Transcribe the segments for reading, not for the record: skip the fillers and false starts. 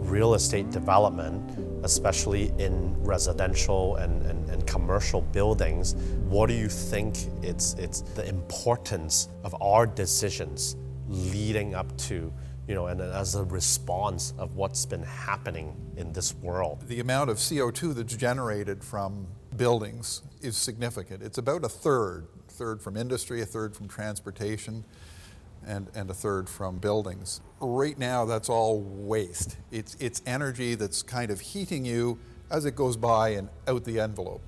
Real estate development, especially in residential and commercial buildings, what do you think it's the importance of our decisions leading up to, and as a response of what's been happening in this world? The amount of CO2 that's generated from buildings is significant. It's about a third from industry, a third from transportation, and a third from buildings. Right now, that's all waste. It's energy that's kind of heating you as it goes by and out the envelope.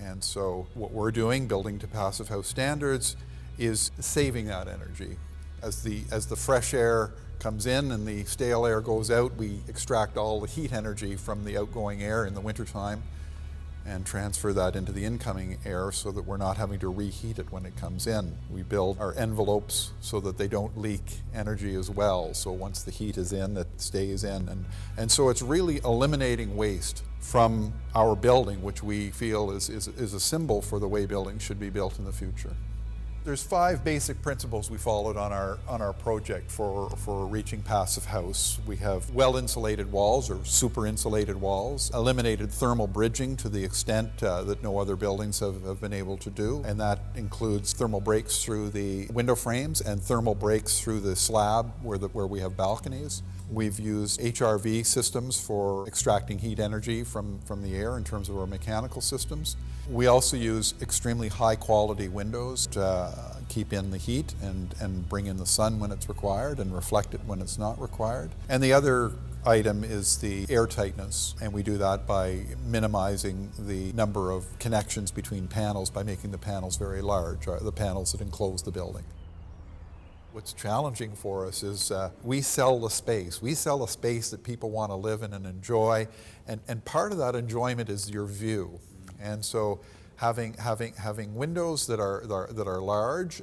And so what we're doing, building to passive house standards, is saving that energy. As the fresh air comes in and the stale air goes out, we extract all the heat energy from the outgoing air in the wintertime and transfer that into the incoming air so that we're not having to reheat it when it comes in. We build our envelopes so that they don't leak energy as well. So once the heat is in, it stays in. And so it's really eliminating waste from our building, which we feel is a symbol for the way buildings should be built in the future. There's 5 basic principles we followed on our project for reaching passive house. We have well-insulated walls or super insulated walls, eliminated thermal bridging to the extent that no other buildings have been able to do, and that includes thermal breaks through the window frames and thermal breaks through the slab where we have balconies. We've used HRV systems for extracting heat energy from the air in terms of our mechanical systems. We also use extremely high quality windows to keep in the heat and bring in the sun when it's required and reflect it when it's not required. And the other item is the air tightness, and we do that by minimizing the number of connections between panels by making the panels very large, the panels that enclose the building. What's challenging for us is we sell the space. We sell a space that people want to live in and enjoy, and part of that enjoyment is your view. And so having windows that are large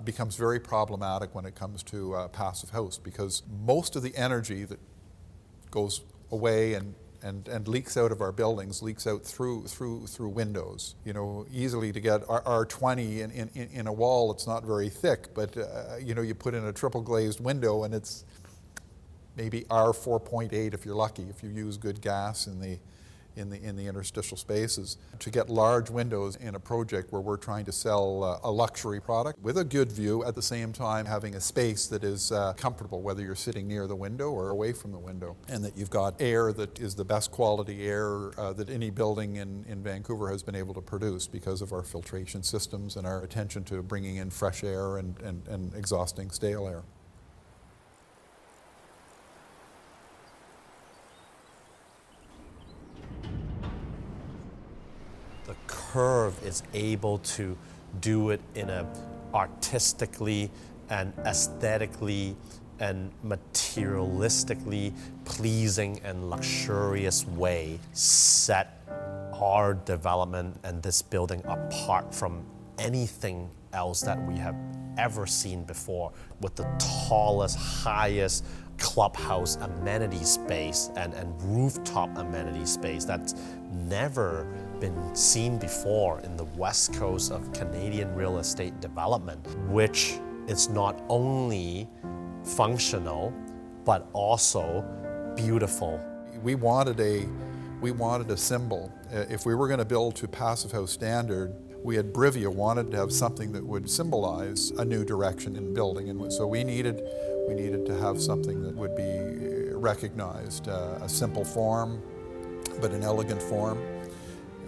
becomes very problematic when it comes to passive house, because most of the energy that goes away and leaks out of our buildings leaks out through windows. Easily to get R20 in a wall, it's not very thick, but you put in a triple glazed window and it's maybe R4.8 if you're lucky, if you use good gas in the interstitial spaces. To get large windows in a project where we're trying to sell a luxury product with a good view, at the same time having a space that is comfortable, whether you're sitting near the window or away from the window, and that you've got air that is the best quality air that any building in Vancouver has been able to produce because of our filtration systems and our attention to bringing in fresh air and exhausting stale air. The CURV is able to do it in a artistically and aesthetically and materialistically pleasing and luxurious way, set our development and this building apart from anything else that we have ever seen before, with the tallest, highest clubhouse amenity space and rooftop amenity space that's never been seen before in the west coast of Canadian real estate development, which is not only functional but also beautiful. We wanted a symbol. If we were going to build to passive house standard, we at Brivia wanted to have something that would symbolize a new direction in building, and so we needed to have something that would be recognized, a simple form, but an elegant form.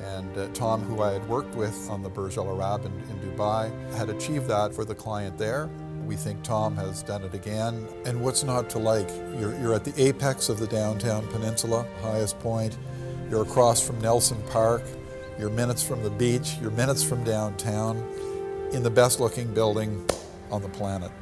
And Tom, who I had worked with on the Burj Al Arab in Dubai, had achieved that for the client there. We think Tom has done it again. And what's not to like? You're at the apex of the downtown peninsula, highest point. You're across from Nelson Park. You're minutes from the beach. You're minutes from downtown, in the best looking building on the planet.